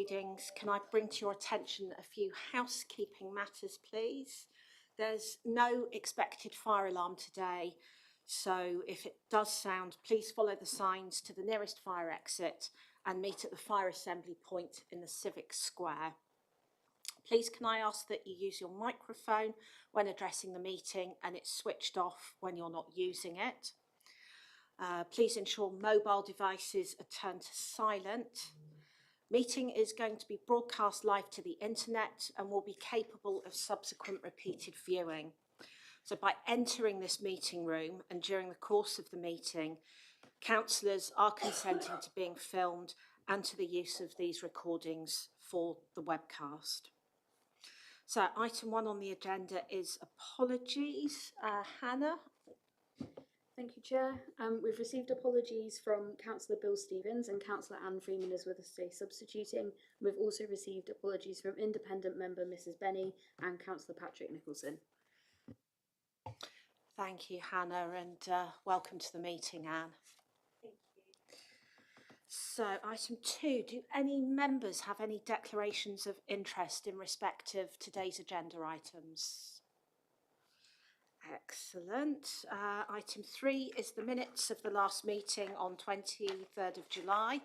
proceedings, can I bring to your attention a few housekeeping matters, please? There's no expected fire alarm today, so if it does sound, please follow the signs to the nearest fire exit and meet at the fire assembly point in the Civic Square. Please can I ask that you use your microphone when addressing the meeting and it's switched off when you're not using it. Please ensure mobile devices are turned to silent. Meeting is going to be broadcast live to the internet and will be capable of subsequent repeated viewing. So by entering this meeting room and during the course of the meeting, councillors are consenting to being filmed and to the use of these recordings for the webcast. So item 1 on the agenda is apologies. Hannah? Thank you, Chair. We've received apologies from Councillor Bill Stevens and Councillor Anne Freeman is with us today substituting. We've also received apologies from independent member Mrs Benny and Councillor Patrick Nicholson. Thank you, Hannah, and welcome to the meeting, Anne. Thank you. So item 2, do any members have any declarations of interest in respect of today's agenda items? Excellent. Item 3 is the minutes of the last meeting on 23rd of July.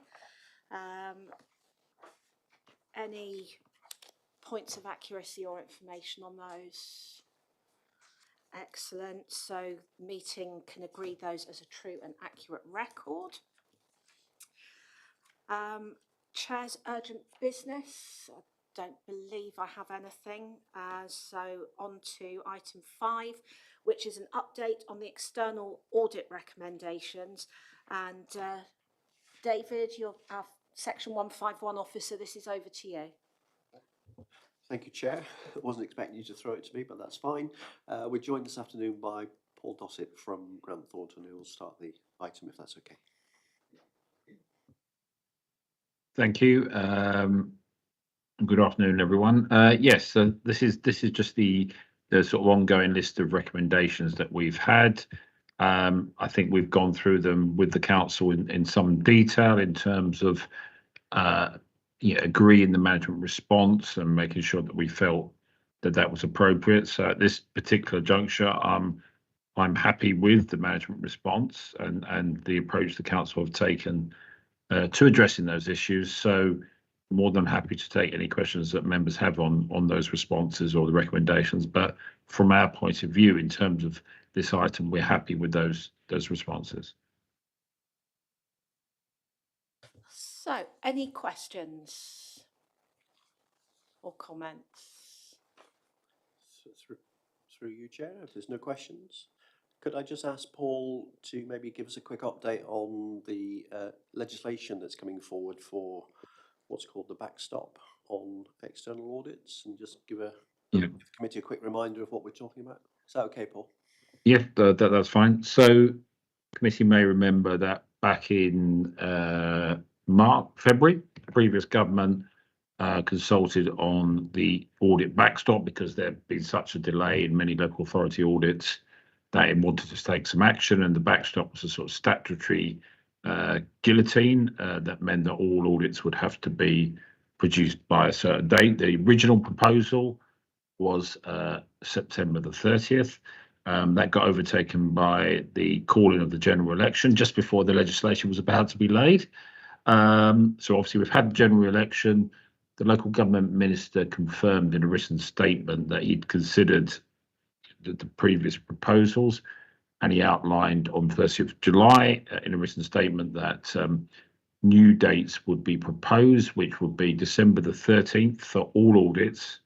Any points of accuracy or information on those? Excellent. So the meeting can agree those as a true and accurate record. Chair's urgent business. I don't believe I have anything. So on to item 5, which is an update on the external audit recommendations. And David, you're our Section 151 officer. This is over to you. Thank you, Chair. I wasn't expecting you to throw it to me, but that's fine. We're joined this afternoon by Paul Dossett from Grant Thornton, who will start the item, if that's okay. Thank you. Good afternoon, everyone. Yes, so this is just the sort of ongoing list of recommendations that we've had. I think we've gone through them with the council in some detail in terms of agreeing the management response and making sure that we felt that was appropriate. So at this particular juncture, I'm happy with the management response and the approach the council have taken to addressing those issues. So more than happy to take any questions that members have on those responses or the recommendations. But from our point of view, in terms of this item, we're happy with those responses. So, any questions or comments? So through you, Chair, if there's no questions, could I just ask Paul to maybe give us a quick update on the legislation that's coming forward for what's called the backstop on external audits, and just give the committee a quick reminder of what we're talking about? Is that okay, Paul? Yeah, that's fine. So the committee may remember that back in February, the previous government consulted on the audit backstop because there had been such a delay in many local authority audits that it wanted to take some action, and the backstop was a sort of statutory guillotine that meant that all audits would have to be produced by a certain date. The original proposal was September the 30th. That got overtaken by the calling of the general election just before the legislation was about to be laid. So obviously we've had the general election. The local government minister confirmed in a written statement that he'd considered the previous proposals, and he outlined on 30th of July in a written statement that new dates would be proposed, which would be December the 13th for all audits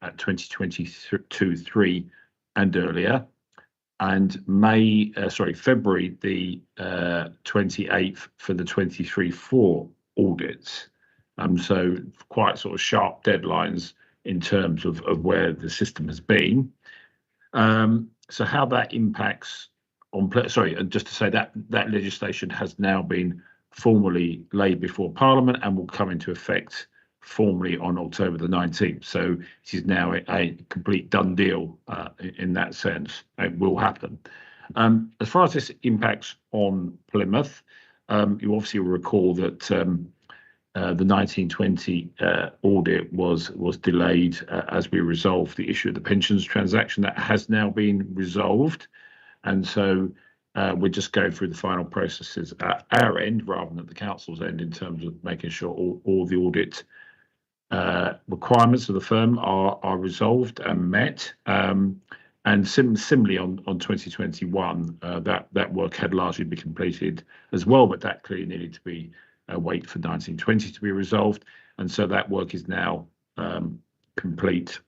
at 2022-3 and earlier, and February the 28th for the 23-4 audits. So quite sort of sharp deadlines in terms of where the system has been. So how that impacts on, just to say that legislation has now been formally laid before Parliament and will come into effect formally on October the 19th. So it is now a complete done deal in that sense. It will happen. As far as this impacts on Plymouth, you obviously will recall that the 1920 audit was delayed as we resolved the issue of the pensions transaction. That has now been resolved, and so we're just going through the final processes at our end rather than at the council's end in terms of making sure all the audit requirements of the firm are resolved and met. And similarly on 2021, that work had largely been completed as well, but that clearly needed to be wait for 1920 to be resolved, and so that work is now complete.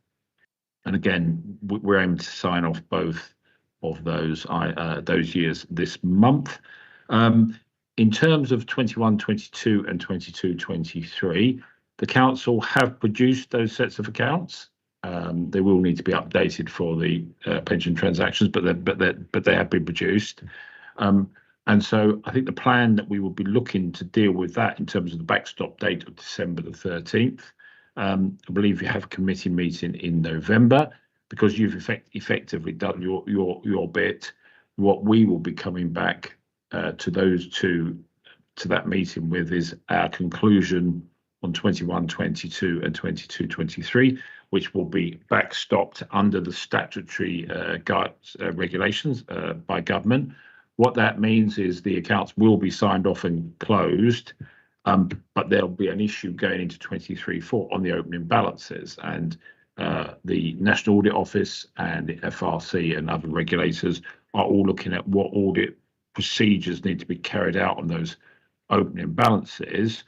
And again, we're aiming to sign off both of those years this month. In terms of 21-22 and 22-23, the council have produced those sets of accounts. They will need to be updated for the pension transactions, but they have been produced. And so I think the plan that we will be looking to deal with that in terms of the backstop date of December the 13th. I believe you have a committee meeting in November because you've effectively done your bit. What we will be coming back to that meeting with is our conclusion on 21-22 and 22-23, which will be backstopped under the statutory regulations by government. What that means is the accounts will be signed off and closed, but there'll be an issue going into 23-4 on the opening balances, and the National Audit Office and the FRC and other regulators are all looking at what audit procedures need to be carried out on those opening balances.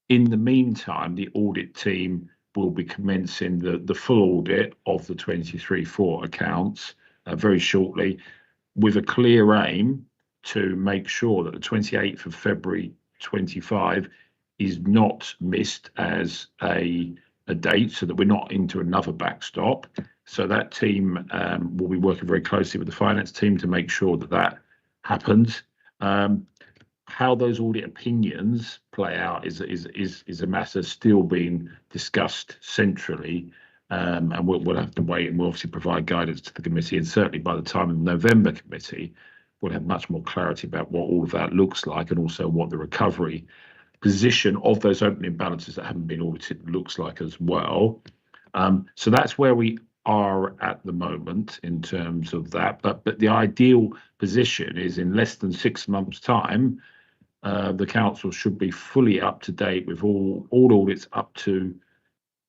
In the meantime, the audit team will be commencing the full audit of the 23-4 accounts very shortly, with a clear aim to make sure that the 28th of February 25 is not missed as a date, so that we're not into another backstop. So that team will be working very closely with the finance team to make sure that that happens. How those audit opinions play out is a matter still being discussed centrally, and we'll have to wait, and we'll obviously provide guidance to the committee, and certainly by the time of the November committee, we'll have much more clarity about what all of that looks like, and also what the recovery position of those opening balances that haven't been audited looks like as well. So that's where we are at the moment in terms of that. But the ideal position is in less than 6 months' time, the council should be fully up to date with all audits up to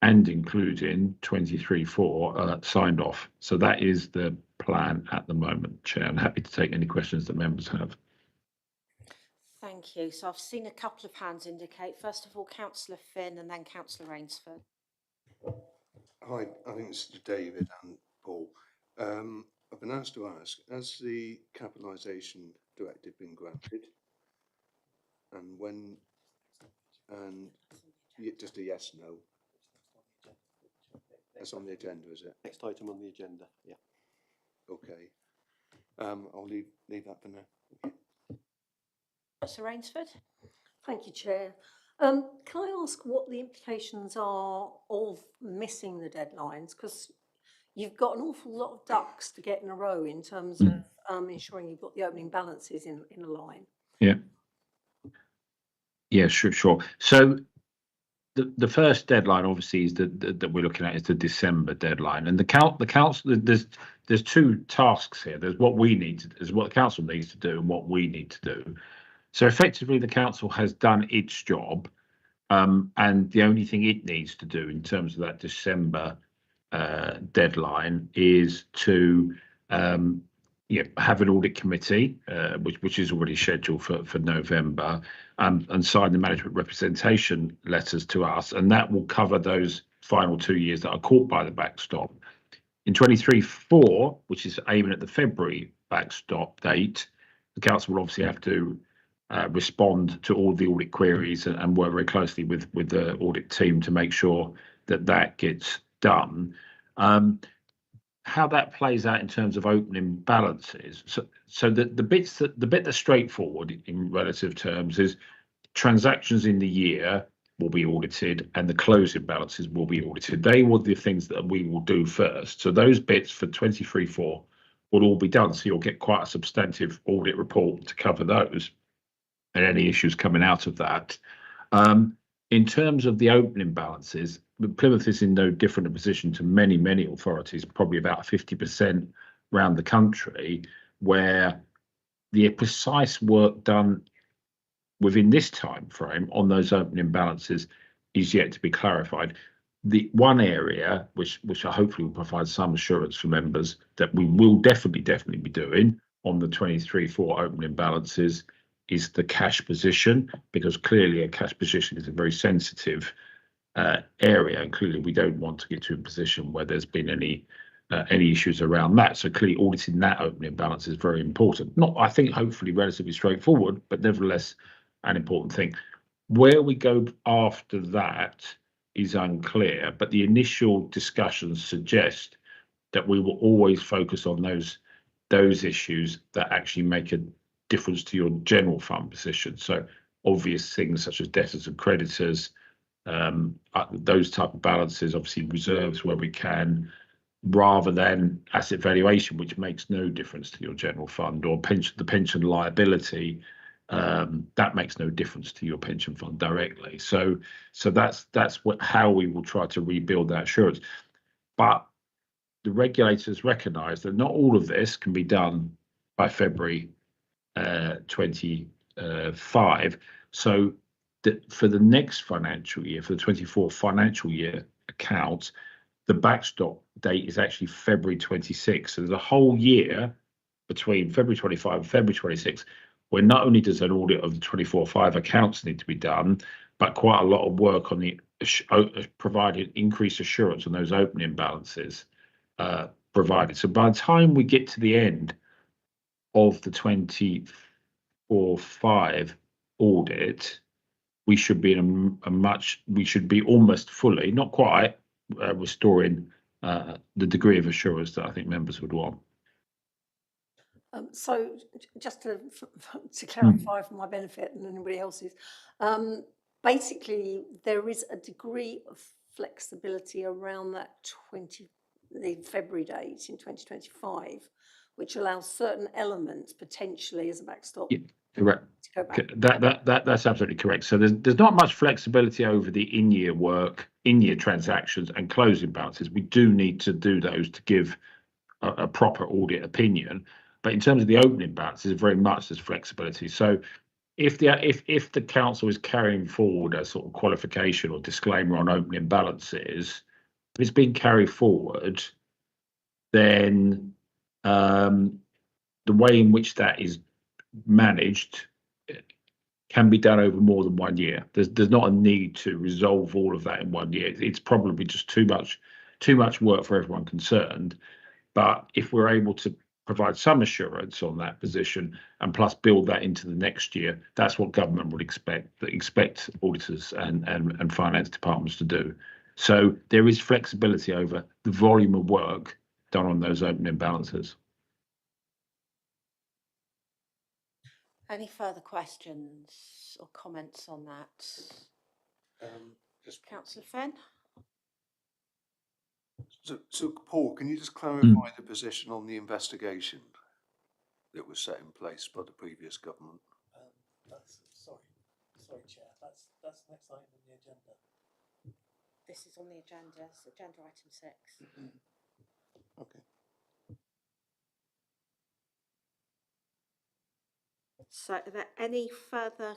and including 23-4 signed off. So that is the plan at the moment, Chair. I'm happy to take any questions that members have. Thank you. So I've seen a couple of hands indicate. First of all, Councillor Finn and then Councillor Rainsford. Hi, I think it's David and Paul. I've been asked to ask, has the capitalisation directive been granted? And when, and just a yes, no. That's on the agenda, is it? Next item on the agenda, yeah. Okay. I'll leave that for now. Councillor Rainsford. Thank you, Chair. Can I ask what the implications are of missing the deadlines? Because you've got an awful lot of ducks to get in a row in terms of ensuring you've got the opening balances in a line. Yeah. Yeah, sure. So the first deadline, obviously, is that we're looking at is the December deadline, and the council. There's two tasks here. There's what we need to, there's what the council needs to do, and what we need to do. So effectively, the council has done its job, and the only thing it needs to do in terms of that December deadline is to have an audit committee, which is already scheduled for November, and sign the management representation letters to us, and that will cover those final 2 years that are caught by the backstop. In 23-4, which is aiming at the February backstop date, the council will obviously have to respond to all the audit queries and work very closely with the audit team to make sure that gets done. How that plays out in terms of opening balances. So the bit that's straightforward in relative terms is transactions in the year will be audited and the closing balances will be audited. They were the things that we will do first. So those bits for 23-4 will all be done. So you'll get quite a substantive audit report to cover those and any issues coming out of that. in terms of the opening balances, Plymouth is in no different a position to many, many authorities, probably about 50% around the country, where the precise work done within this time frame on those opening balances is yet to be clarified. The one area which I hopefully will provide some assurance for members that we will definitely be doing on the 23/4 opening balances is the cash position, because clearly a cash position is a very sensitive area, and clearly we don't want to get to a position where there's been any issues around that. So clearly auditing that opening balance is very important. Not, I think, hopefully relatively straightforward, but nevertheless an important thing. Where we go after that is unclear, but the initial discussions suggest that we will always focus on those issues that actually make a difference to your general fund position. So obvious things such as debtors and creditors, those type of balances, obviously reserves where we can, rather than asset valuation, which makes no difference to your general fund, or the pension liability, that makes no difference to your pension fund directly. So that's how we will try to rebuild that assurance. But the regulators recognise that not all of this can be done by February 25. So for the next financial year, for the 24 financial year accounts, the backstop date is actually February 26. So there's a whole year between February 25 and February 26, where not only does an audit of the 24/5 accounts need to be done, but quite a lot of work on the providing increased assurance on those opening balances provided. So by the time we get to the end of the 24/5 audit, we should be in we should be almost fully, not quite, restoring the degree of assurance that I think members would want. So just to clarify for my benefit and anybody else's, basically there is a degree of flexibility around that the February date in 2025, which allows certain elements potentially as a backstop. Yeah, correct. To go back. That's absolutely correct. So there's not much flexibility over the in-year work, in-year transactions and closing balances. We do need to do those to give a proper audit opinion. But in terms of the opening balances, very much there's flexibility. So if the council is carrying forward a sort of qualification or disclaimer on opening balances, if it's being carried forward, then the way in which that is managed can be done over more than 1 year. There's not a need to resolve all of that in 1 year. It's probably just too much work for everyone concerned. But if we're able to provide some assurance on that position and plus build that into the next year, that's what government would expect auditors and finance departments to do. So there is flexibility over the volume of work done on those opening balances. Any further questions or comments on that? Just Councillor Fenn? So Paul, can you just clarify the position on the investigation that was set in place by the previous government? Sorry, Chair. That's next item on the agenda. This is on the agenda, it's agenda item 6. Okay. So are there any further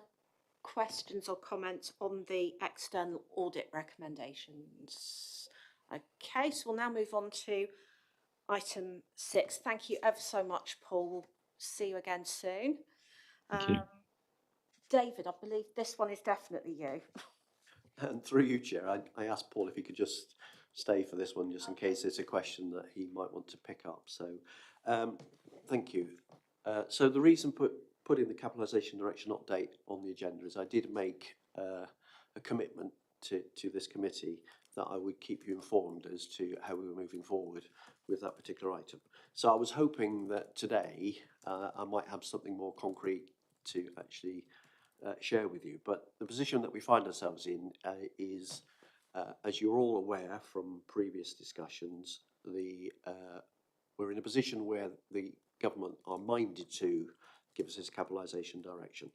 questions or comments on the external audit recommendations? Okay, so we'll now move on to item 6. Thank you ever so much, Paul. We'll see you again soon. Thank you. David, I believe this one is definitely you. And through you, Chair, I asked Paul if he could just stay for this one, just in case it's a question that he might want to pick up. So, thank you. So the reason putting the capitalisation direction update on the agenda is I did make a commitment to this committee that I would keep you informed as to how we were moving forward with that particular item. So I was hoping that today I might have something more concrete to actually share with you. But the position that we find ourselves in is, as you're all aware from previous discussions, we're in a position where the government are minded to give us this capitalisation direction.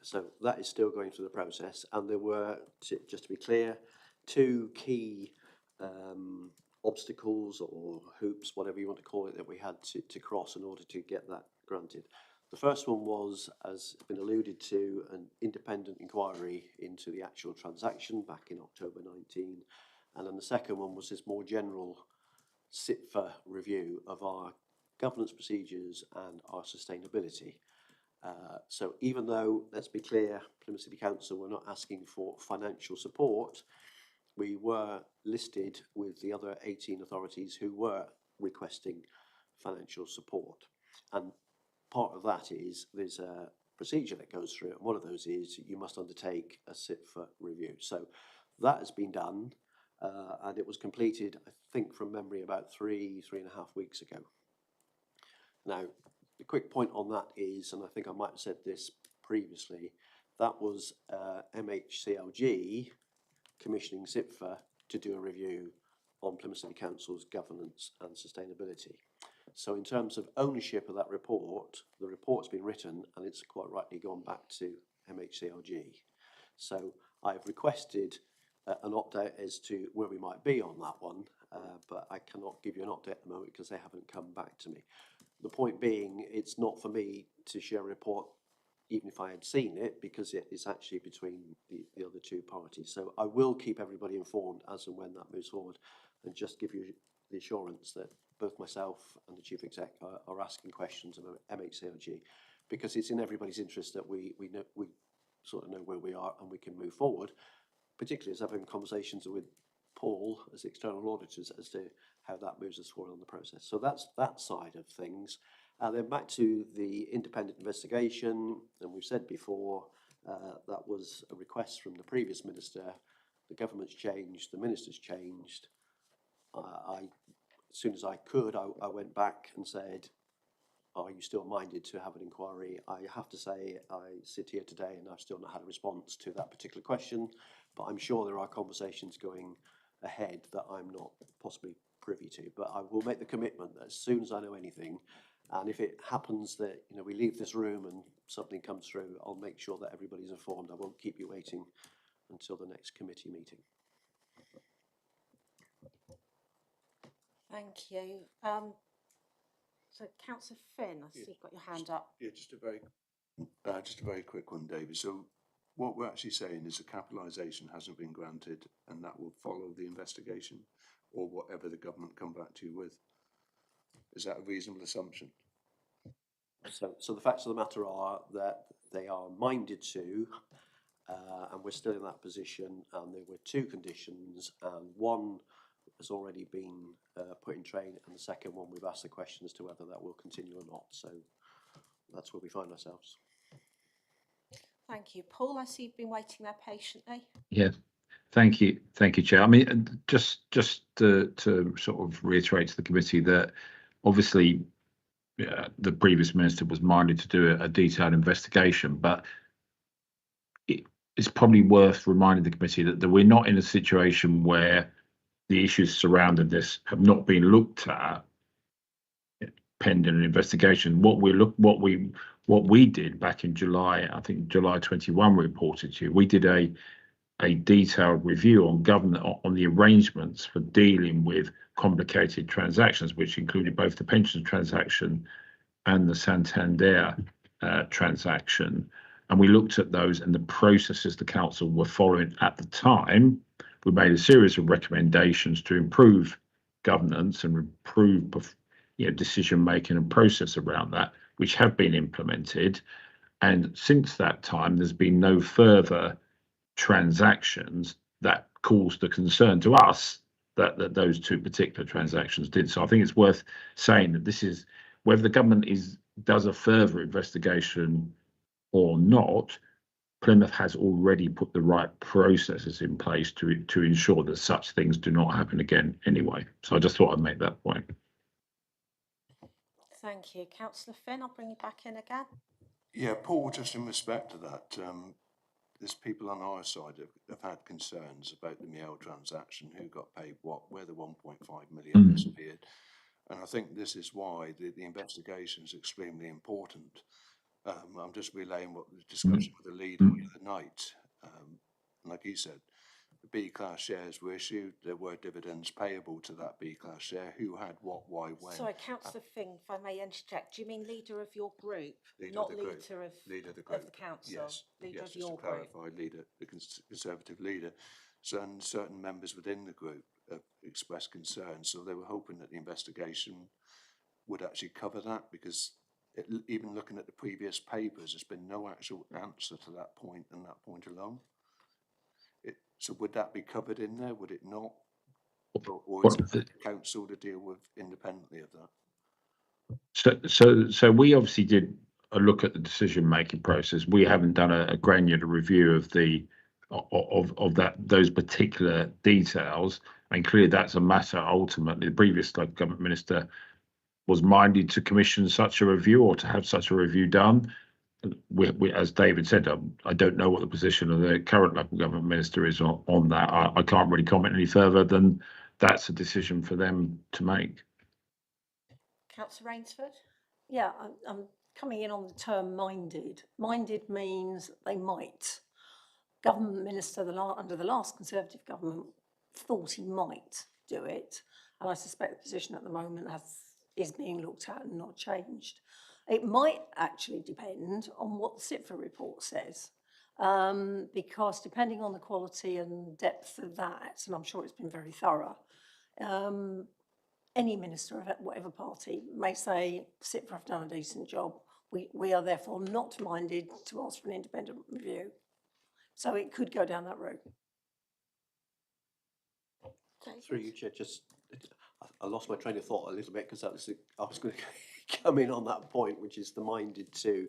So that is still going through the process, and there were, just to be clear, two key obstacles or hoops, whatever you want to call it, that we had to cross in order to get that granted. The first one was, as been alluded to, an independent inquiry into the actual transaction back in October 19, and then the second one was this more general SIPFA review of our governance procedures and our sustainability. So even though, let's be clear, Plymouth City Council were not asking for financial support, we were listed with the other 18 authorities who were requesting financial support. And part of that is there's a procedure that goes through, and one of those is you must undertake a SIPFA review. So that has been done, and it was completed, I think from memory, about three and a half weeks ago. Now, the quick point on that is, and I think I might have said this previously, that was MHCLG commissioning SIPFA to do a review on Plymouth City Council's governance and sustainability. So in terms of ownership of that report, the report's been written and it's quite rightly gone back to MHCLG. So I've requested an update as to where we might be on that one, but I cannot give you an update at the moment because they haven't come back to me. The point being, it's not for me to share a report, even if I had seen it, because it is actually between the other two parties. So I will keep everybody informed as and when that moves forward, and just give you the assurance that both myself and the Chief Exec are asking questions of MHCLG, because it's in everybody's interest that we sort of know where we are and we can move forward, particularly as I've had conversations with Paul as external auditors as to how that moves us forward on the process. So that's that side of things. And then back to the independent investigation, and we've said before, that was a request from the previous minister. The government's changed, the minister's changed. As soon as I could, I went back and said, are you still minded to have an inquiry? I have to say, I sit here today and I've still not had a response to that particular question, but I'm sure there are conversations going ahead that I'm not possibly privy to. But I will make the commitment that as soon as I know anything, and if it happens that we leave this room and something comes through, I'll make sure that everybody's informed. I won't keep you waiting until the next committee meeting. Thank you. So Councillor Finn, I see you've got your hand up. Yeah, just a very quick one, David. So what we're actually saying is the capitalisation hasn't been granted and that will follow the investigation or whatever the government come back to you with. Is that a reasonable assumption? So the facts of the matter are that they are minded to, and we're still in that position, and there were two conditions, and one has already been put in train, and the second one we've asked the question as to whether that will continue or not. So that's where we find ourselves. Thank you. Paul, I see you've been waiting there patiently. Yeah, thank you, Chair. I mean, just to sort of reiterate to the committee that obviously the previous minister was minded to do a detailed investigation, but it's probably worth reminding the committee that we're not in a situation where the issues surrounding this have not been looked at pending an investigation. What we did back in July, I think July 21, we reported to you. We did a detailed review on the arrangements for dealing with complicated transactions, which included both the pensions transaction and the Santander transaction. And we looked at those and the processes the council were following at the time. We made a series of recommendations to improve governance and improve decision making and process around that, which have been implemented. And since that time, there's been no further transactions that caused the concern to us that those two particular transactions did. So I think it's worth saying that this is whether the government does a further investigation or not. Plymouth has already put the right processes in place to ensure that such things do not happen again anyway. So I just thought I'd make that point. Thank you. Councillor Finn, I'll bring you back in again. Yeah, Paul, just in respect to that, there's people on our side have had concerns about the Miel transaction, who got paid what, where the 1.5 million disappeared. And I think this is why the investigation is extremely important. I'm just relaying what the discussion with the leader the other night. Like you said, the B-class shares were issued, there were dividends payable to that B-class share, who had what, why, when. Sorry, Councillor Finn, if I may interject, do you mean leader of your group, Leader not of the group. leader of, Leader of the of group. the council? Yes, Leader yes, of just your to group. clarify, leader, the Conservative leader. So, and certain members within the group expressed concern, so they were hoping that the investigation would actually cover that, because even looking at the previous papers, there's been no actual answer to that point and that point alone. So would that be covered in there? Would it not? Or is it the council to deal with independently of that? So we obviously did a look at the decision-making process. We haven't done a granular review of those particular details. And clearly that's a matter ultimately. The previous local government minister was minded to commission such a review or to have such a review done. We, as David said, I don't know what the position of the current local government minister is on that. I can't really comment any further than that's a decision for them to make. Councillor Rainsford? Yeah, I'm coming in on the term minded. Minded means they might. Government minister under the last Conservative government thought he might do it, and I suspect the position at the moment is being looked at and not changed. It might actually depend on what the CIPFA report says, because depending on the quality and depth of that, and I'm sure it's been very thorough, any minister of whatever party may say CIPFA have done a decent job. We are therefore not minded to ask for an independent review. So it could go down that route. Through you, Chair, I lost my train of thought a little bit because I was going to come in on that point, which is the minded too.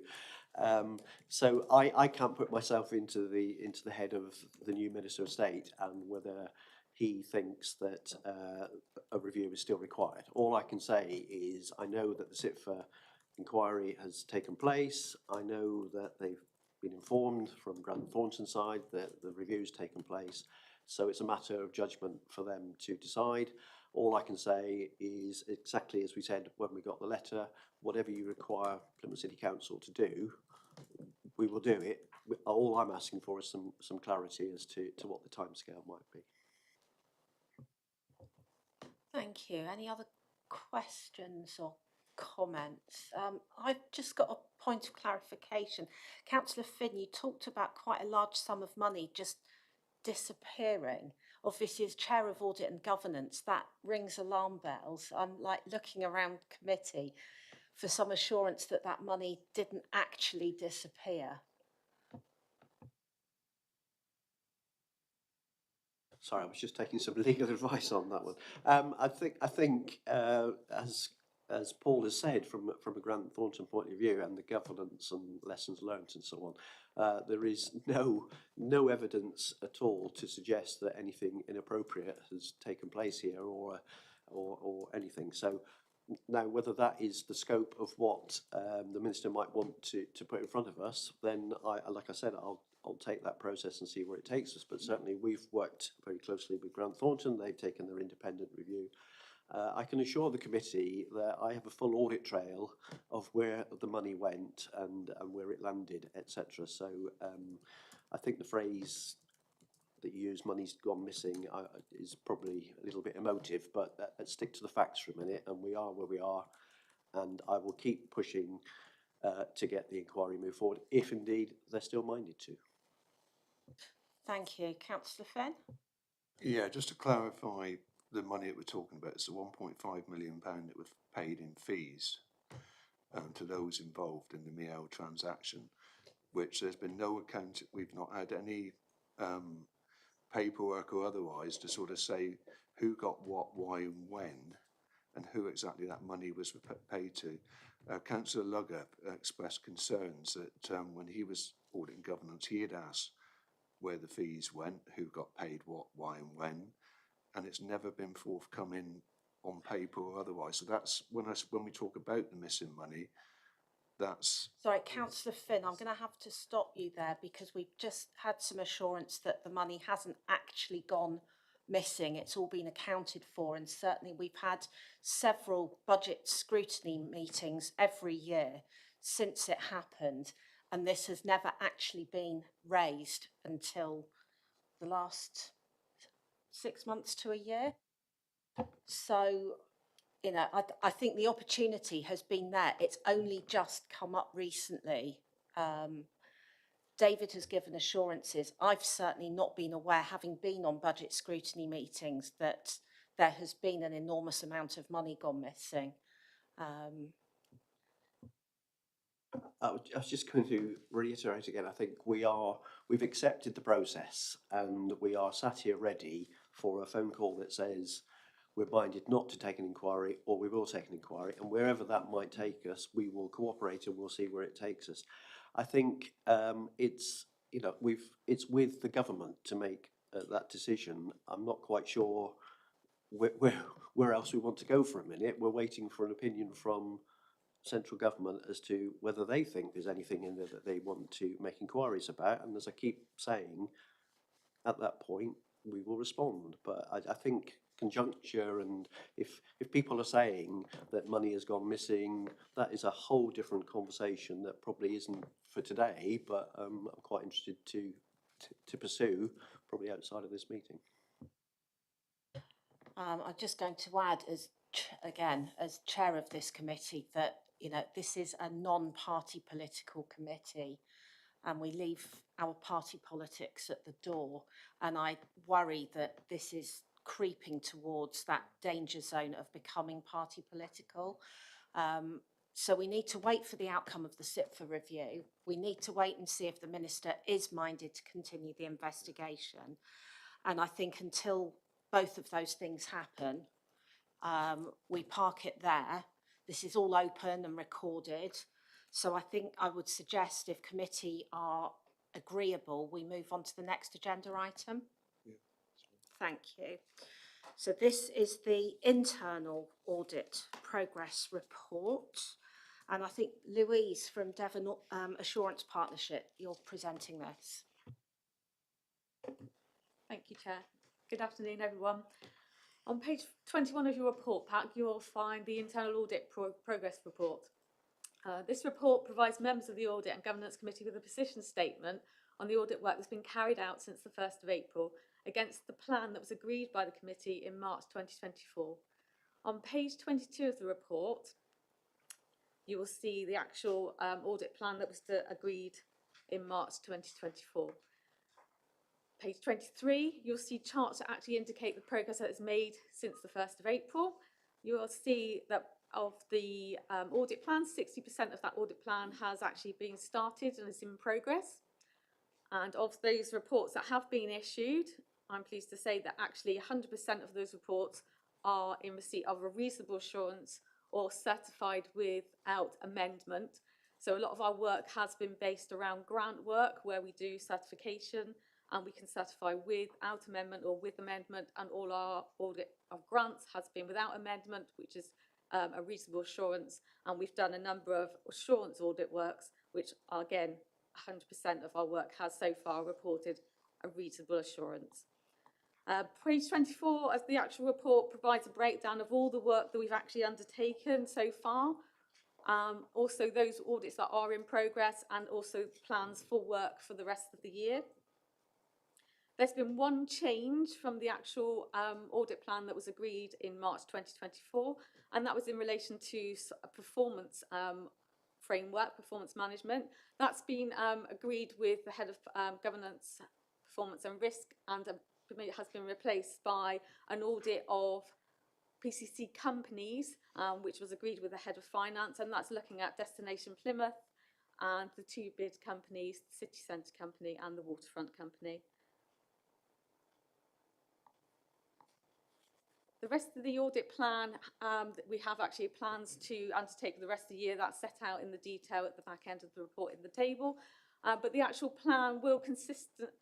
So I can't put myself into the head of the new Minister of State and whether he thinks that a review is still required. All I can say is I know that the CIPFA inquiry has taken place. I know that they've been informed from Grant Thornton's side that the review's taken place. So it's a matter of judgment for them to decide. All I can say is exactly as we said when we got the letter, whatever you require Plymouth City Council to do, we will do it. All I'm asking for is some clarity as to what the timescale might be. Thank you. Any other questions or comments? I've just got a point of clarification. Councillor Finn, you talked about quite a large sum of money just disappearing. Obviously, as Chair of Audit and Governance, that rings alarm bells. I'm like looking around committee for some assurance that that money didn't actually disappear. Sorry, I was just taking some legal advice on that one. I think as Paul has said, from a Grant Thornton point of view and the governance and lessons learned and so on, there is no evidence at all to suggest that anything inappropriate has taken place here or anything. So now, whether that is the scope of what the minister might want to put in front of us, then like I said, I'll take that process and see where it takes us. But certainly we've worked very closely with Grant Thornton. They've taken their independent review. I can assure the committee that I have a full audit trail of where the money went and where it landed, etc. So I think the phrase that you use, money's gone missing, is probably a little bit emotive, but let's stick to the facts for a minute, and we are where we are, and I will keep pushing to get the inquiry moved forward, if indeed they're still minded to. Thank you. Councillor Finn? Yeah, just to clarify the money that we're talking about, it's the £1.5 million that was paid in fees to those involved in the Miel transaction, which there's been no account, we've not had any paperwork or otherwise to sort of say who got what, why and when, and who exactly that money was paid to. Councillor Lugger expressed concerns that when he was auditing governance, he had asked where the fees went, who got paid what, why and when, and it's never been forthcoming on paper or otherwise. So that's when we talk about the missing money, that's... Sorry, Councillor Finn, I'm going to have to stop you there because we've just had some assurance that the money hasn't actually gone missing. It's all been accounted for, and certainly we've had several budget scrutiny meetings every year. since it happened, and this has never actually been raised until the last 6 months to a year. So, you know, I think the opportunity has been there. It's only just come up recently. David has given assurances. I've certainly not been aware, having been on budget scrutiny meetings, that there has been an enormous amount of money gone missing. I was just going to reiterate again, I think we've accepted the process and we are sat here ready for a phone call that says we're minded not to take an inquiry or we will take an inquiry, and wherever that might take us, we will cooperate and we'll see where it takes us. I think it's, you know, it's with the government to make that decision. I'm not quite sure where else we want to go for a minute. We're waiting for an opinion from central government as to whether they think there's anything in there that they want to make inquiries about. And as I keep saying, at that point, we will respond. But I think conjuncture, and if people are saying that money has gone missing, that is a whole different conversation that probably isn't for today, but I'm quite interested to pursue, probably outside of this meeting. I'm just going to add, as chair of this committee, that, you know, this is a non-party political committee, and we leave our party politics at the door. And I worry that this is creeping towards that danger zone of becoming party political. So we need to wait for the outcome of the SIPFA review. We need to wait and see if the minister is minded to continue the investigation. And I think until both of those things happen, we park it there. This is all open and recorded. So I think I would suggest, if committee are agreeable, we move on to the next agenda item. Yeah. Thank you. So this is the internal audit progress report. And I think Louise from Devon Assurance Partnership, you're presenting this. Thank you, Chair. Good afternoon, everyone. On page 21 of your report pack, you will find the Internal Audit Progress Report. This report provides members of the Audit and Governance Committee with a position statement on the audit work that's been carried out since the 1st of April against the plan that was agreed by the committee in March 2024. On page 22 of the report, you will see the actual audit plan that was agreed in March 2024. Page 23, you'll see charts that actually indicate the progress that is made since the 1st of April. You will see that of the audit plan, 60% of that audit plan has actually been started and is in progress. And of those reports that have been issued, I'm pleased to say that actually 100% of those reports are in receipt of a reasonable assurance or certified without amendment. So a lot of our work has been based around grant work, where we do certification and we can certify without amendment or with amendment, and all our audit of grants has been without amendment, which is a reasonable assurance. And we've done a number of assurance audit works, which are, again, 100% of our work has so far reported a reasonable assurance. Page 24 of the actual report provides a breakdown of all the work that we've actually undertaken so far. Also those audits that are in progress, and also plans for work for the rest of the year. There's been one change from the actual audit plan that was agreed in March 2024, and that was in relation to a performance framework, performance management. That's been agreed with the head of governance, performance and risk, and it has been replaced by an audit of PCC companies, which was agreed with the head of finance, and that's looking at Destination Plymouth and the two bid companies, the City Centre Company and the Waterfront Company. The rest of the audit plan, we have actually plans to undertake the rest of the year. That's set out in the detail at the back end of the report in the table. But the actual plan will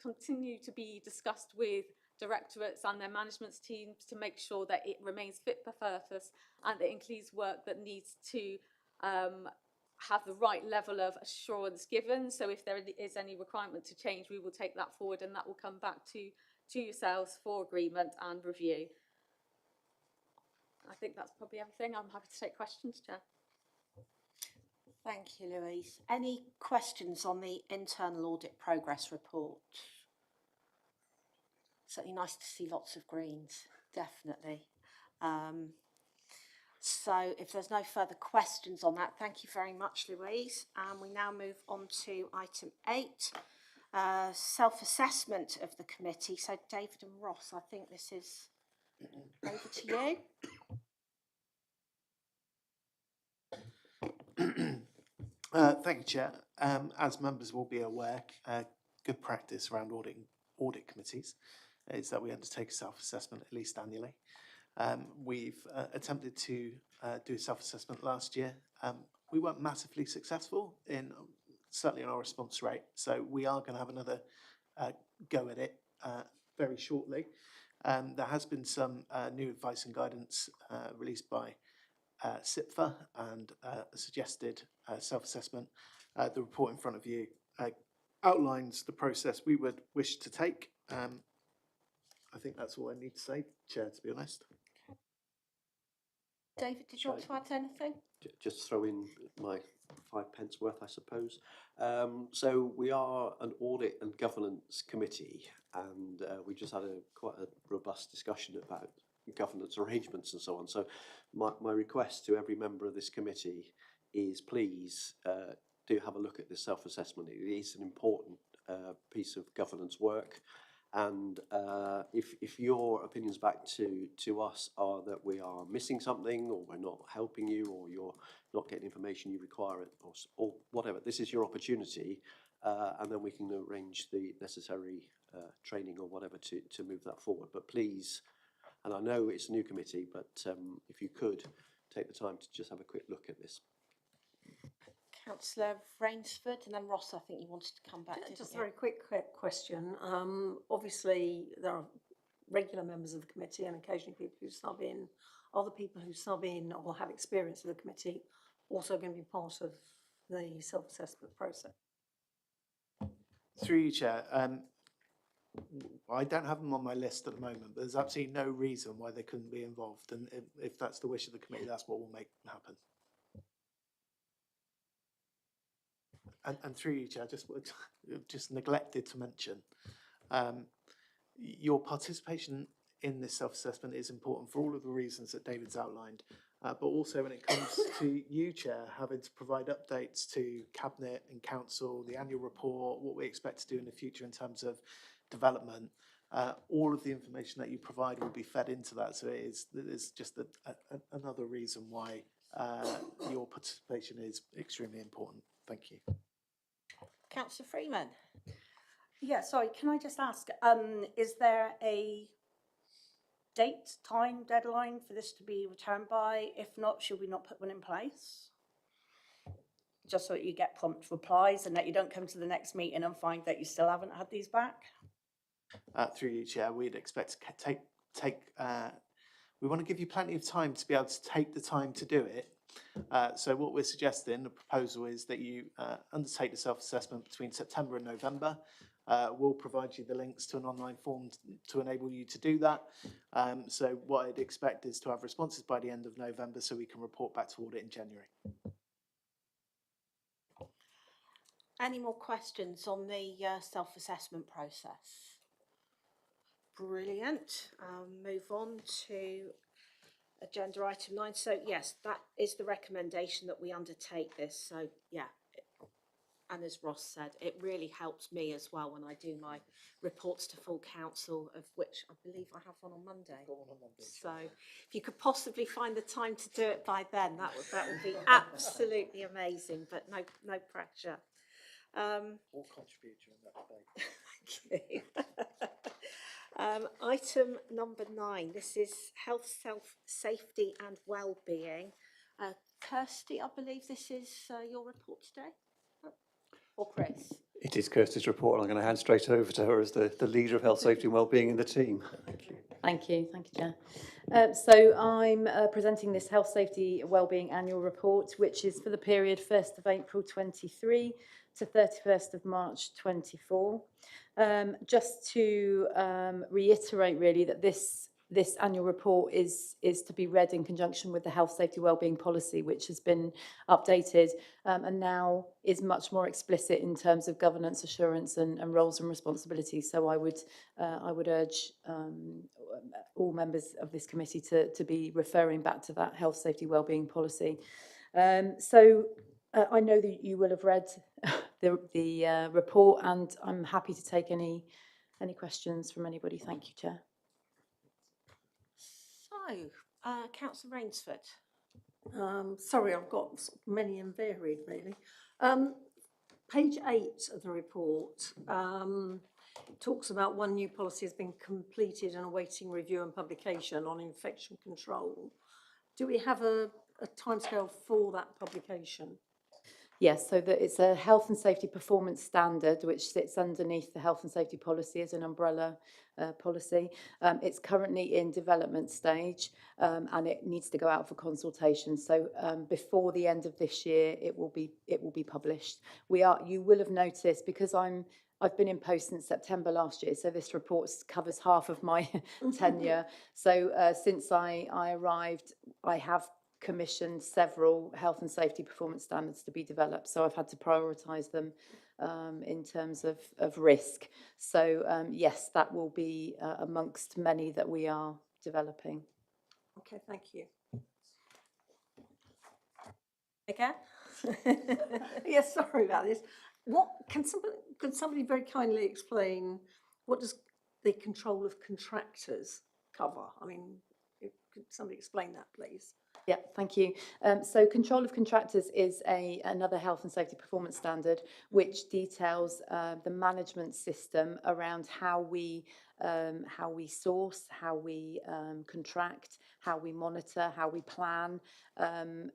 continue to be discussed with directorates and their management teams to make sure that it remains fit for purpose, and it includes work that needs to have the right level of assurance given. So if there is any requirement to change, we will take that forward, and that will come back to yourselves for agreement and review. I think that's probably everything. I'm happy to take questions, Chair. Thank you, Louise. Any questions on the internal audit progress report? Certainly nice to see lots of greens, definitely. So if there's no further questions on that, thank you very much, Louise. And we now move on to item 8, self-assessment of the committee. So David and Ross, I think this is over to you. Thank you, Chair. As members will be aware, good practice around audit committees is that we undertake a self-assessment at least annually. We've attempted to do a self-assessment last year. We weren't massively successful certainly in our response rate, so we are going to have another go at it very shortly. There has been some new advice and guidance released by SIPFA and a suggested self-assessment. The report in front of you outlines the process we would wish to take. I think that's all I need to say, Chair, to be honest. David, did you want to add anything? Just throw in my 5 pence worth, I suppose. So we are an audit and governance committee, and we just had quite a robust discussion about governance arrangements and so on. So my request to every member of this committee is please do have a look at this self-assessment. It is an important piece of governance work. And if your opinions back to us are that we are missing something, or we're not helping you, or you're not getting information you require, or whatever, this is your opportunity, and then we can arrange the necessary training or whatever to move that forward. But please, and I know it's a new committee, but if you could take the time to just have a quick look at this. Councillor Rainsford, and then Ross, I think you wanted to come back. Just a very quick question. Obviously, there are regular members of the committee and occasionally people who sub in. Are the people who sub in or have experience of the committee also going to be part of the self-assessment process? Through you, Chair. I don't have them on my list at the moment, but there's absolutely no reason why they couldn't be involved. And if that's the wish of the committee, that's what will make happen. And through you, Chair, just neglected to mention, your participation in this self-assessment is important for all of the reasons that David's outlined, but also when it comes to you, Chair, having to provide updates to Cabinet and Council, the annual report, what we expect to do in the future in terms of development. All of the information that you provide will be fed into that, so it is just another reason why your participation is extremely important. Thank you. Councillor Freeman. Yeah, sorry, can I just ask, is there a date, time, deadline for this to be returned by? If not, should we not put one in place? Just so that you get prompt replies and that you don't come to the next meeting and find that you still haven't had these back? Through you, Chair, we'd expect to we want to give you plenty of time to be able to take the time to do it. So what we're suggesting, the proposal is that you undertake the self-assessment between September and November. We'll provide you the links to an online form to enable you to do that. So what I'd expect is to have responses by the end of November so we can report back to audit in January. Any more questions on the self-assessment process? Brilliant. Move on to agenda item 9. So yes, that is the recommendation that we undertake this. So yeah, and as Ross said, it really helps me as well when I do my reports to full council, of which I believe I have one on Monday. So if you could possibly find the time to do it by then, that would be absolutely amazing. But no pressure. All contribute during that day. Thank you. Item number 9. This is health, safety and well-being. Kirsty, I believe this is your report today? Or Chris? It is Kirsty's report, and I'm going to hand straight over to her as the leader of health, safety and wellbeing in the team. Thank you. Thank you, Chair. So I'm presenting this Health, Safety, Wellbeing Annual Report, which is for the period 1st of April 23 to 31st of March 24. Just to reiterate really that this this annual report is to be read in conjunction with the health, safety, wellbeing policy, which has been updated and now is much more explicit in terms of governance, assurance, and roles and responsibilities. So I would urge all members of this committee to be referring back to that health, safety, wellbeing policy. I know that you will have read the report, and I'm happy to take any questions from anybody. Thank you, Chair. So, Councillor Rainsford. Sorry, I've got many and varied, really. Page 8 of the report talks about one new policy has been completed and awaiting review and publication on infection control. Do we have a timescale for that publication? Yes, so that it's a health and safety performance standard which sits underneath the health and safety policy as an umbrella policy. It's currently in development stage and it needs to go out for consultation. So before the end of this year, it will be published. You will have noticed, because I've been in post since September last year, so this report covers half of my tenure. So since I arrived, I have commissioned several health and safety performance standards to be developed. So I've had to prioritise them in terms of risk. So yes, that will be amongst many that we are developing. Okay, thank you. Again? Yes, sorry about this. Could somebody very kindly explain what does the control of contractors cover? I mean, could somebody explain that, please? Yeah, thank you. So control of contractors is another health and safety performance standard which details the management system around how we source, how we contract, how we monitor, how we plan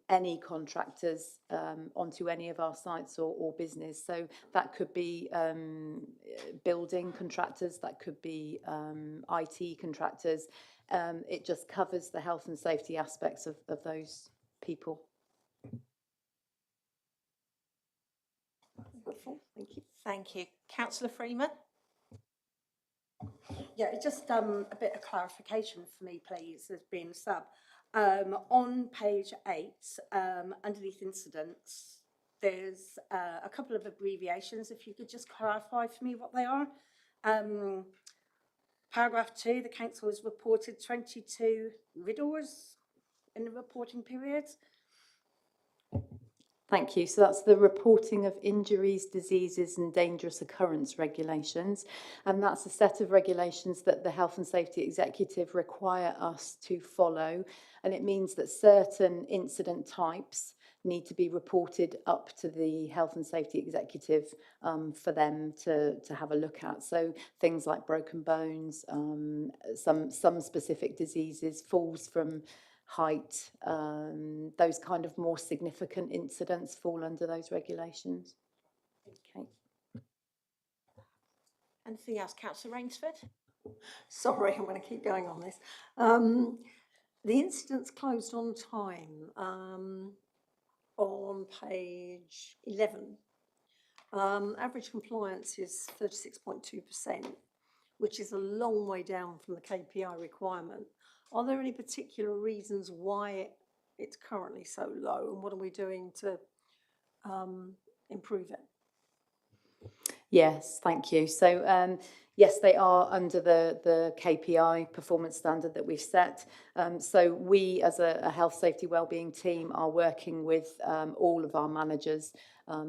any contractors onto any of our sites or business. So that could be building contractors, that could be IT contractors. It just covers the health and safety aspects of those people. Thank you. Thank you. Councillor Freeman? Yeah, it's just a bit of clarification for me, please, as being a sub. On page 8, underneath incidents, there's a couple of abbreviations. If you could just clarify for me what they are. Paragraph 2, the council has reported 22 RIDDORs in the reporting period. Thank you. So that's the reporting of injuries, diseases and dangerous occurrence regulations. And that's a set of regulations that the Health and Safety Executive require us to follow. And it means that certain incident types need to be reported up to the Health and Safety Executive for them to have a look at. So things like broken bones, some specific diseases, falls from height, those kind of more significant incidents fall under those regulations. Okay. Anything else? Councillor Rainsford? Sorry, I'm going to keep going on this. The incidents closed on time on page 11. Average compliance is 36.2%, which is a long way down from the KPI requirement. Are there any particular reasons why it's currently so low, and what are we doing to improve it? Yes, thank you. So yes, they are under the KPI performance standard that we've set. So we as a health, safety, wellbeing team are working with all of our managers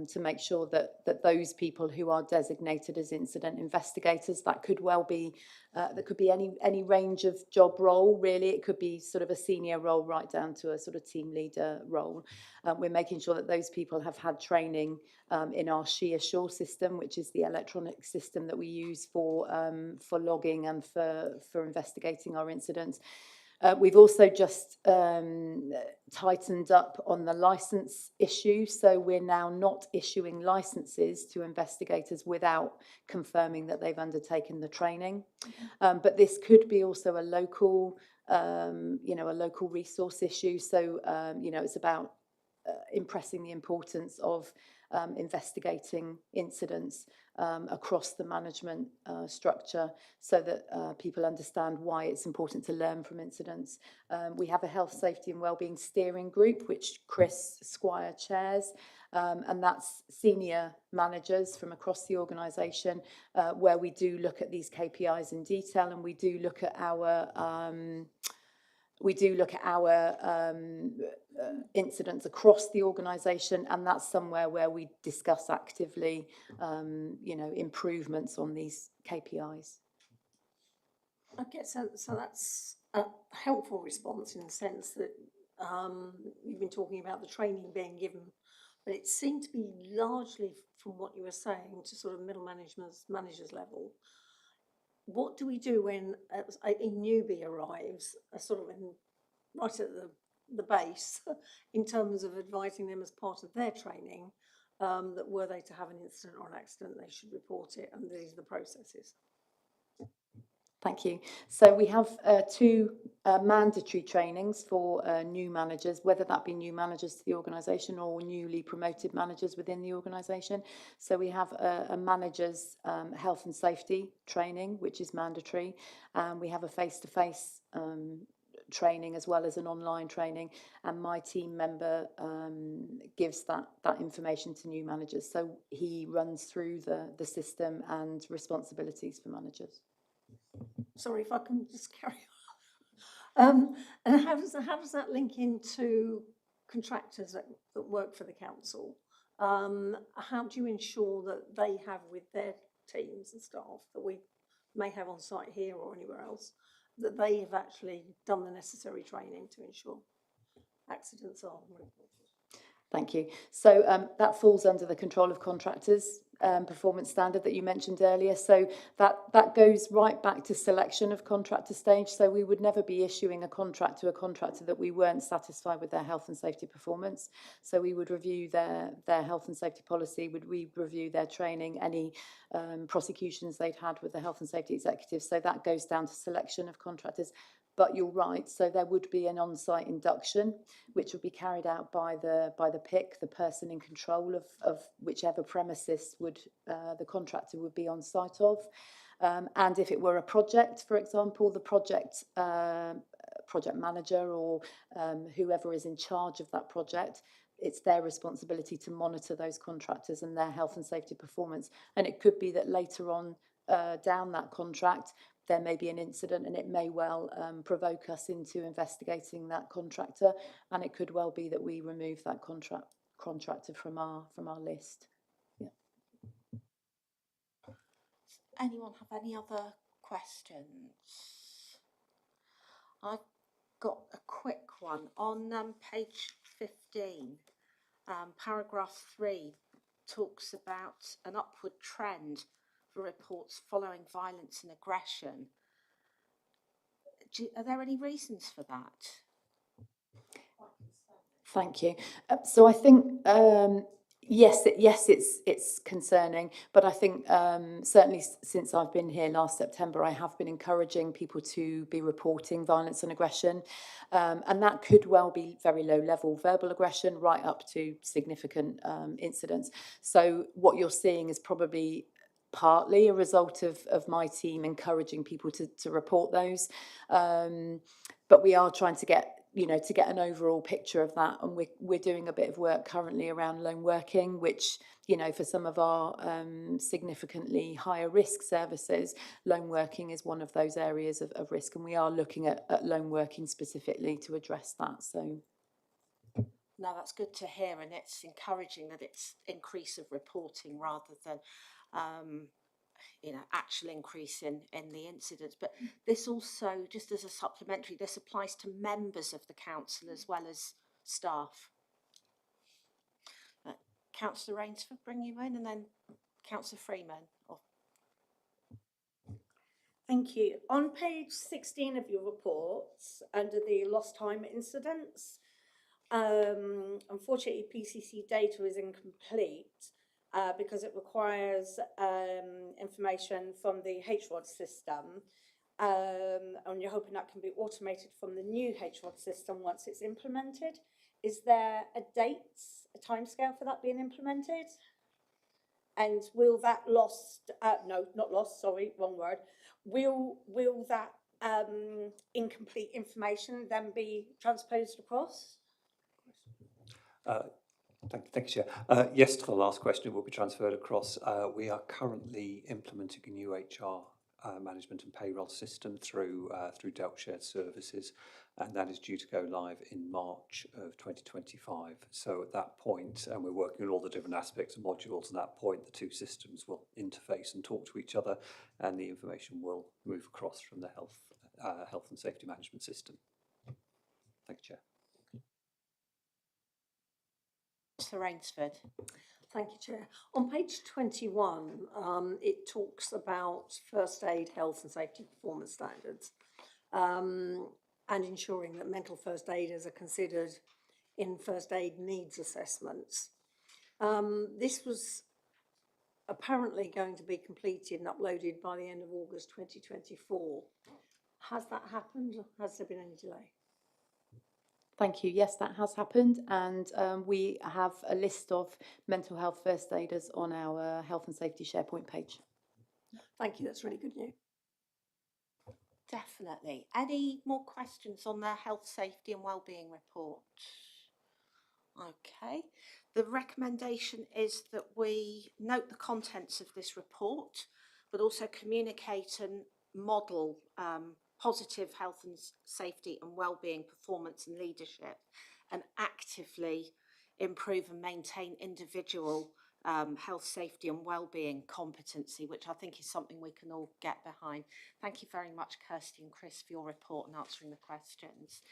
to make sure that those people who are designated as incident investigators, that could well be, that could be any range of job role, really. It could be sort of a senior role right down to a sort of team leader role. We're making sure that those people have had training in our She Assure system, which is the electronic system that we use for logging and for investigating our incidents. We've also just tightened up on the licence issue, so we're now not issuing licences to investigators without confirming that they've undertaken the training. But this could be also a local, a local resource issue. So, it's about impressing the importance of investigating incidents across the management structure so that people understand why it's important to learn from incidents. We have a health, safety and wellbeing steering group, which Chris Squire chairs, and that's senior managers from across the organisation, where we do look at these KPIs in detail, and we do look at our incidents across the organisation, and that's somewhere where we discuss actively, improvements on these KPIs. I guess so that's a helpful response in the sense that you've been talking about the training being given, but it seemed to be largely, from what you were saying, to sort of middle managers level. What do we do when a newbie arrives, sort of right at the base, in terms of advising them as part of their training, that were they to have an incident or an accident, they should report it, and these are the processes? Thank you. So we have two mandatory trainings for new managers, whether that be new managers to the organisation or newly promoted managers within the organisation. So we have a manager's health and safety training, which is mandatory, and we have a face-to-face training as well as an online training, and my team member gives that information to new managers. So he runs through the system and responsibilities for managers. Sorry, if I can just carry on. And how does that link into contractors that work for the council? How do you ensure that they have with their teams and staff that we may have on site here or anywhere else, that they have actually done the necessary training to ensure accidents are reported? Thank you. So that falls under the control of contractors performance standard that you mentioned earlier. So that goes right back to selection of contractor stage. So we would never be issuing a contract to a contractor that we weren't satisfied with their health and safety performance. So we would review their health and safety policy, we review their training, any prosecutions they'd had with the health and safety executives. So that goes down to selection of contractors. But you're right, so there would be an on-site induction, which would be carried out by the PIC, the person in control of whichever premises would the contractor would be on site of. And if it were a project, for example, the project manager or whoever is in charge of that project, it's their responsibility to monitor those contractors and their health and safety performance. And it could be that later on down that contract, there may be an incident, and it may well provoke us into investigating that contractor, and it could well be that we remove that contractor from our list. Yeah. Anyone have any other questions? I've got a quick one on page 15. Paragraph 3 talks about an upward trend for reports following violence and aggression. Are there any reasons for that? Thank you. So I think yes, it's concerning, but I think certainly since I've been here last September, I have been encouraging people to be reporting violence and aggression, and that could well be very low level verbal aggression right up to significant incidents. So what you're seeing is probably partly a result of my team encouraging people to report those, but we are trying to get an overall picture of that, and we're doing a bit of work currently around lone working, which for some of our significantly higher risk services, lone working is one of those areas of risk, and we are looking at lone working specifically to address that. So no, that's good to hear, and it's encouraging that it's increase of reporting rather than actual increase in the incidents. But this also, just as a supplementary, this applies to members of the council as well as staff. Councillor Rainsford, bring you in, and then Councillor Freeman. Thank you. On page 16 of your reports, under the lost time incidents, unfortunately PCC data is incomplete because it requires information from the HROD system, and you're hoping that can be automated from the new HROD system once it's implemented. is there a date, a timescale for that being implemented? And will that not lost, sorry, wrong word. Will that incomplete information then be transposed across? Thank you, Chair. Yes, to the last question, it will be transferred across. We are currently implementing a new HR management and payroll system through Delk Shared Services, and that is due to go live in March of 2025. So at that point, and we're working on all the different aspects and modules, at that point, the two systems will interface and talk to each other, and the information will move across from the health and safety management system. Thank you, Chair. Councillor Rainsford. Thank you, Chair. On page 21, it talks about first aid, health and safety performance standards, and ensuring that mental first aiders are considered in first aid needs assessments. This was apparently going to be completed and uploaded by the end of August 2024. Has that happened? Has there been any delay? Thank you. Yes, that has happened, and we have a list of mental health first aiders on our health and safety SharePoint page. Thank you, that's really good news. Definitely. Any more questions on the health, safety and wellbeing report? Okay. The recommendation is that we note the contents of this report, but also communicate and model positive health and safety and wellbeing performance and leadership, and actively improve and maintain individual health, safety and wellbeing competency, which I think is something we can all get behind. Thank you very much, Kirsty and Chris, for your report and answering the questions.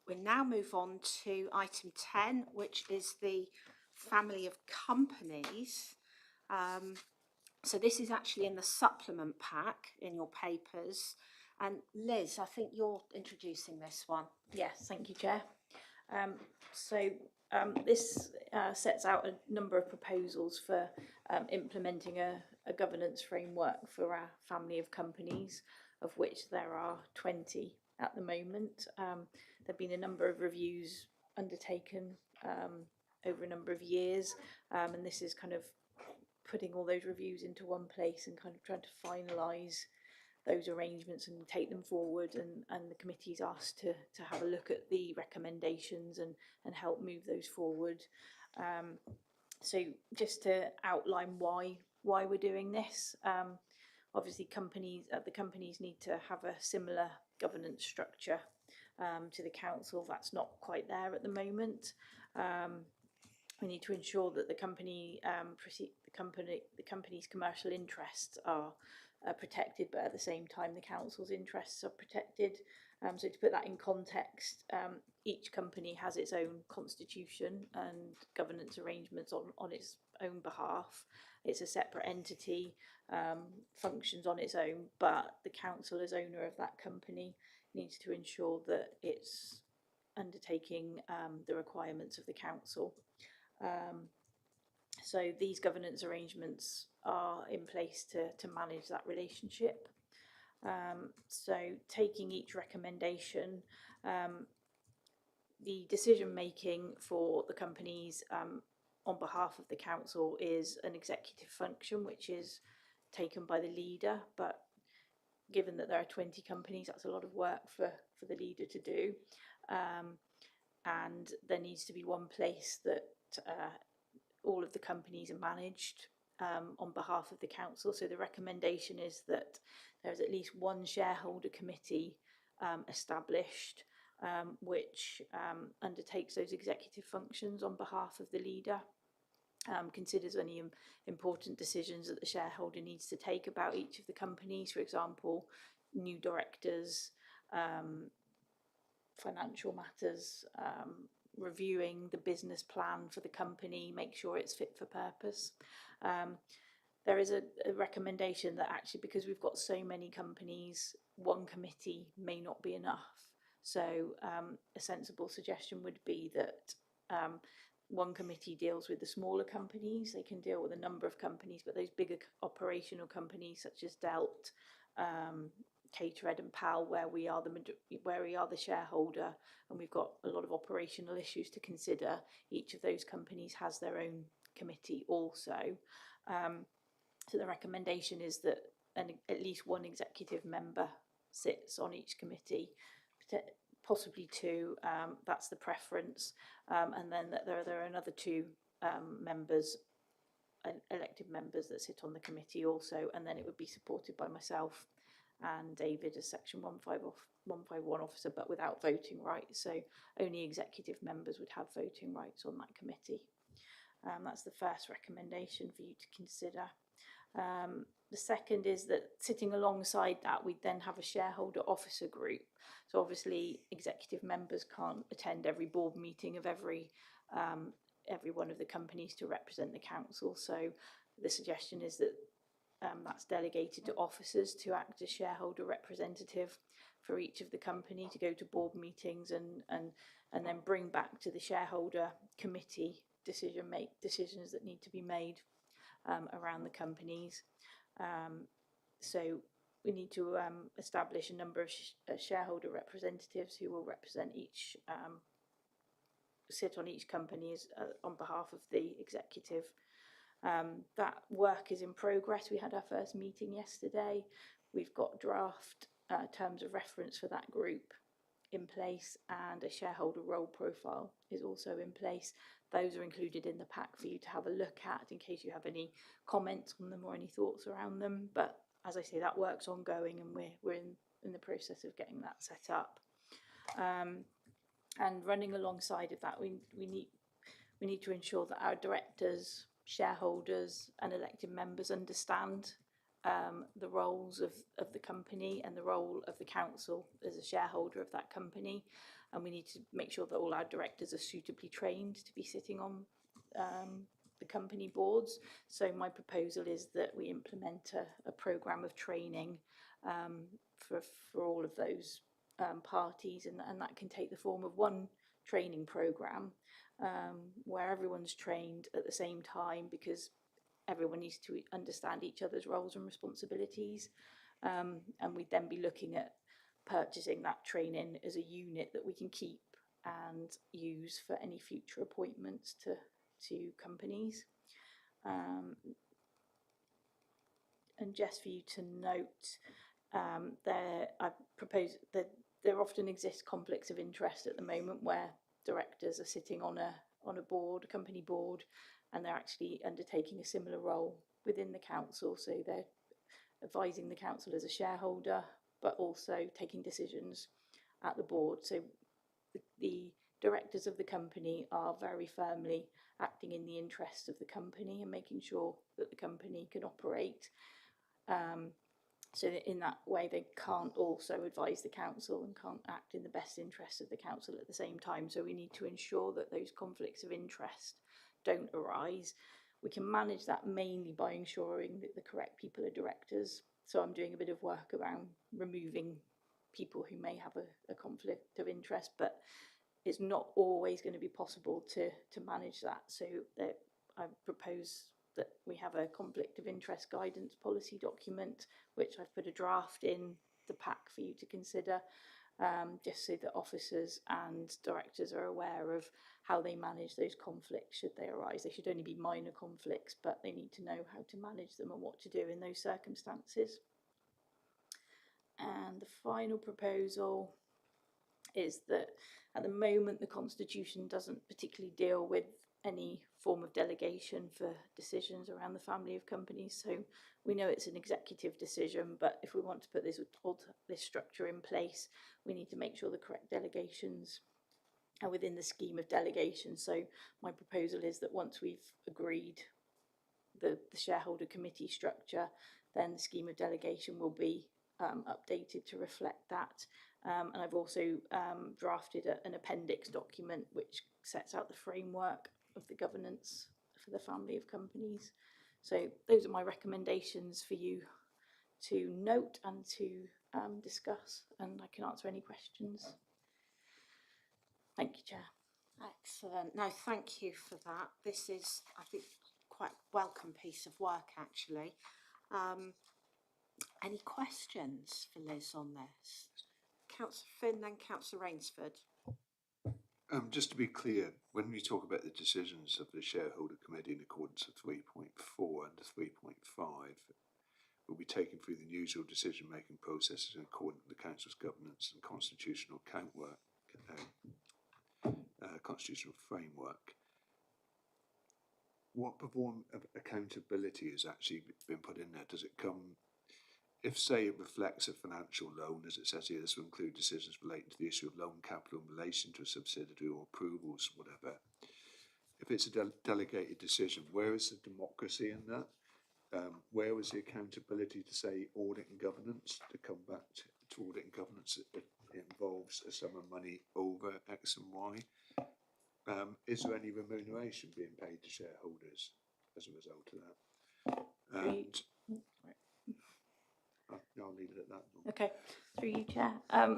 We now move on to item 10, which is the family of companies. So this is actually in the supplement pack in your papers. And Liz, I think you're introducing this one. Yes, thank you, Chair. This sets out a number of proposals for implementing a governance framework for our family of companies, of which there are 20 at the moment. There have been a number of reviews undertaken over a number of years, and this is kind of putting all those reviews into one place and kind of trying to finalise those arrangements and take them forward, and the committee's asked to have a look at the recommendations and help move those forward. So just to outline why we're doing this, obviously the companies need to have a similar governance structure to the council. That's not quite there at the moment. We need to ensure that the company's commercial interests are protected, but at the same time the council's interests are protected. So to put that in context, each company has its own constitution and governance arrangements on its own behalf. It's a separate entity, functions on its own, but the council, as owner of that company, needs to ensure that it's undertaking the requirements of the council. So these governance arrangements are in place to manage that relationship. So taking each recommendation, the decision making for the companies on behalf of the council is an executive function, which is taken by the leader, but given that there are 20 companies, that's a lot of work for the leader to do. And there needs to be one place that all of the companies are managed on behalf of the council. So the recommendation is that there's at least one shareholder committee established, which undertakes those executive functions on behalf of the leader, considers any important decisions that the shareholder needs to take about each of the companies, for example, new directors, financial matters, reviewing the business plan for the company, make sure it's fit for purpose. There is a recommendation that actually, because we've got so many companies, one committee may not be enough. So a sensible suggestion would be that one committee deals with the smaller companies. They can deal with a number of companies, but those bigger operational companies such as Delk, Cater Ed and Pal, where we are the shareholder, and we've got a lot of operational issues to consider. Each of those companies has their own committee also. So the recommendation is that at least one executive member sits on each committee, possibly two, that's the preference, and then that there are another two members, elected members, that sit on the committee also, and then it would be supported by myself and David as Section 151 officer, but without voting rights. So only executive members would have voting rights on that committee. That's the first recommendation for you to consider. The second is that sitting alongside that, we then have a shareholder officer group. So obviously executive members can't attend every board meeting of every one of the companies to represent the council. So the suggestion is that that's delegated to officers to act as shareholder representative for each of the company, to go to board meetings and then bring back to the shareholder committee decisions that need to be made around the companies. So we need to establish a number of shareholder representatives who will represent each, sit on each company on behalf of the executive. That work is in progress. We had our first meeting yesterday. We've got draft terms of reference for that group in place, and a shareholder role profile is also in place. Those are included in the pack for you to have a look at in case you have any comments on them or any thoughts around them. But as I say, that work's ongoing, and we're in the process of getting that set up. And running alongside of that, we need to ensure that our directors, shareholders and elected members understand the roles of the company and the role of the council as a shareholder of that company. And we need to make sure that all our directors are suitably trained to be sitting on the company boards. So my proposal is that we implement a programme of training for all of those parties, and that can take the form of one training programme where everyone's trained at the same time, because everyone needs to understand each other's roles and responsibilities. And we'd then be looking at purchasing that training as a unit that we can keep and use for any future appointments to companies. And just for you to note, I propose that there often exists conflicts of interest at the moment where directors are sitting on a board, a company board, and they're actually undertaking a similar role within the council. So they're advising the council as a shareholder, but also taking decisions at the board. So the directors of the company are very firmly acting in the interests of the company and making sure that the company can operate. So that in that way, they can't also advise the council and can't act in the best interests of the council at the same time. So we need to ensure that those conflicts of interest don't arise. We can manage that mainly by ensuring that the correct people are directors. So I'm doing a bit of work around removing people who may have a conflict of interest, but it's not always going to be possible to manage that. So that I propose that we have a conflict of interest guidance policy document, which I've put a draft in the pack for you to consider, just so that officers and directors are aware of how they manage those conflicts should they arise. They should only be minor conflicts, but they need to know how to manage them and what to do in those circumstances. And the final proposal is that at the moment the Constitution doesn't particularly deal with any form of delegation for decisions around the family of companies. So we know it's an executive decision, but if we want to put this structure in place, we need to make sure the correct delegations are within the scheme of delegation. So my proposal is that once we've agreed the shareholder committee structure, then the scheme of delegation will be updated to reflect that. And I've also drafted an appendix document which sets out the framework of the governance for the family of companies. So those are my recommendations for you to note and to discuss, and I can answer any questions. Thank you, Chair. Excellent. No, thank you for that. This is, I think, quite a welcome piece of work, actually. Any questions for Liz on this? Councillor Finn, then Councillor Rainsford. Just to be clear, when we talk about the decisions of the shareholder committee in accordance with 3.4 and 3.5, will be taken through the usual decision-making processes in accordance with the council's governance and constitutional constitutional framework. What form of accountability has actually been put in there? Does it come, if say it reflects a financial loan, as it says here, this will include decisions relating to the issue of loan capital in relation to a subsidiary or approvals, whatever. If it's a delegated decision, where is the democracy in that? Where was the accountability to say audit and governance, to come back to audit and governance? It involves a sum of money over X and Y. Is there any remuneration being paid to shareholders as a result of that? And I'll leave it at that. Okay, through you, Chair. I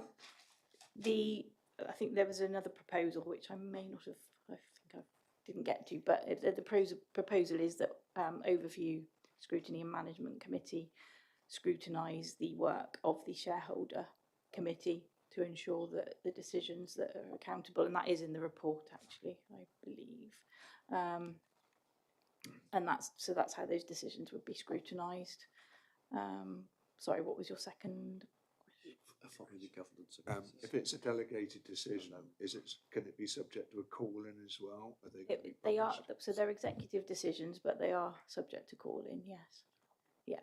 think there was another proposal which I may not have, I think I didn't get to, but the proposal is that Overview Scrutiny and Management Committee scrutinise the work of the shareholder committee to ensure that the decisions that are accountable, and that is in the report actually, I believe. And that's how those decisions would be scrutinised. Sorry, what was your second Following the governance. If it's a delegated decision, can it be subject to a call-in as well? They are, so they're executive decisions, but they are subject to call-in, yes. Yeah.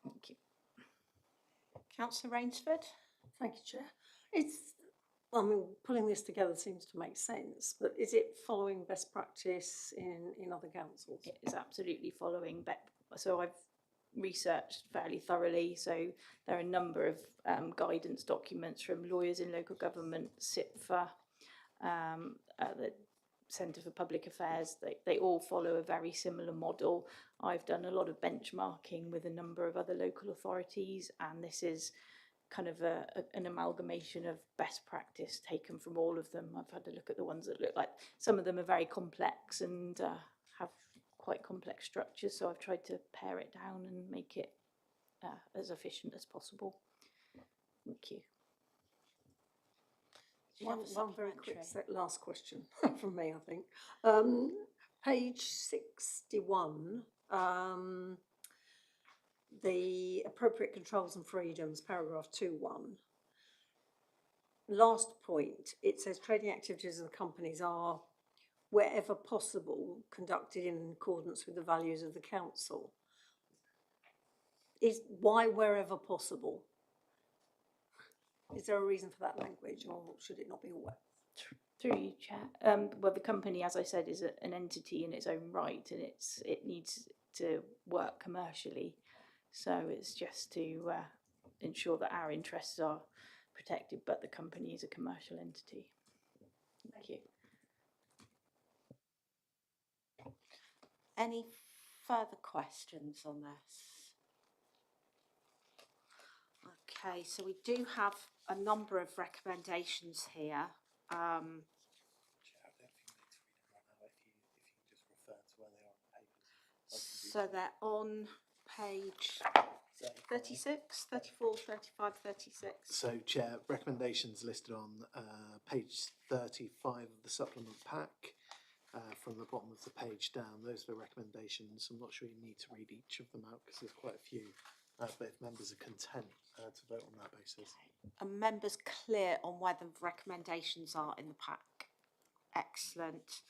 Thank you. Councillor Rainsford. Thank you, Chair. I mean, pulling this together seems to make sense, but is it following best practice in other councils? It is absolutely following so I've researched fairly thoroughly, so there are a number of guidance documents from lawyers in local government, SIPFA, the Centre for Public Affairs. They all follow a very similar model. I've done a lot of benchmarking with a number of other local authorities, and this is kind of an amalgamation of best practice taken from all of them. I've had a look at the ones that look like, some of them are very complex and have quite complex structures, so I've tried to pare it down and make it as efficient as possible. Thank you. One very quick last question from me, I think. Page 61, the appropriate controls and freedoms, paragraph 2.1. Last point, it says trading activities of the companies are, wherever possible, conducted in accordance with the values of the council. Why wherever possible? Is there a reason for that language, or should it not be always? Through you, Chair. Well, the company, as I said, is an entity in its own right, and it needs to work commercially. So it's just to ensure that our interests are protected, but the company is a commercial entity. Thank you. Any further questions on this? Okay, so we do have a number of recommendations here. Chair, I don't think you need to read them right now. If you can just refer to where they are on the papers. So they're on page 36, 34, 35, 36. So, Chair, recommendations listed on page 35 of the supplement pack. From the bottom of the page down, those are the recommendations. I'm not sure you need to read each of them out because there's quite a few, but if members are content to vote on that basis. Are members clear on where the recommendations are in the pack? Excellent.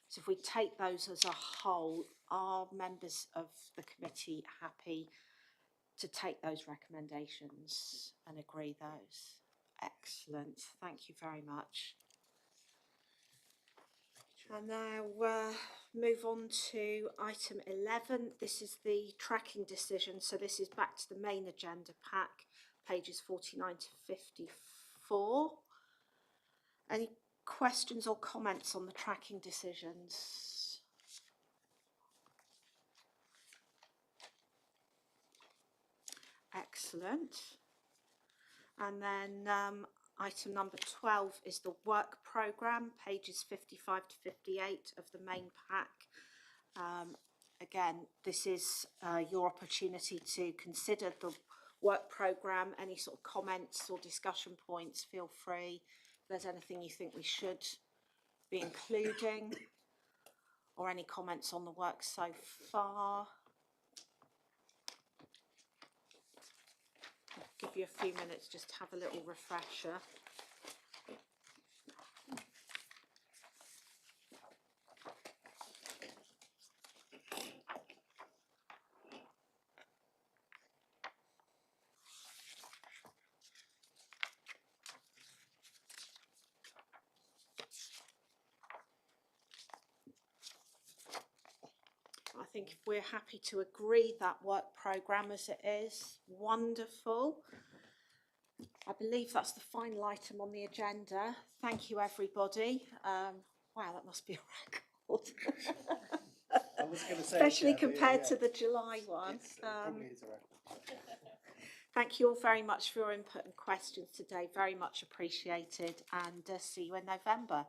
So if we take those as a whole, are members of the committee happy to take those recommendations and agree those? Excellent. Thank you very much. And now move on to item 11. This is the tracking decision. So this is back to the main agenda pack, pages 49 to 54. Any questions or comments on the tracking decisions? Excellent. And then item number 12 is the work programme, pages 55 to 58 of the main pack. again, this is your opportunity to consider the work programme. Any sort of comments or discussion points, feel free. If there's anything you think we should be including, or any comments on the work so far. I'll give you a few minutes just to have a little refresher. I think if we're happy to agree that work programme as it is, wonderful. I believe that's the final item on the agenda. Thank you, everybody. Wow, that must be a record. I was going to say, Especially Chair, but compared to the July one. It probably is a record. Thank you all very much for your input and questions today. Very much appreciated, and see you in November.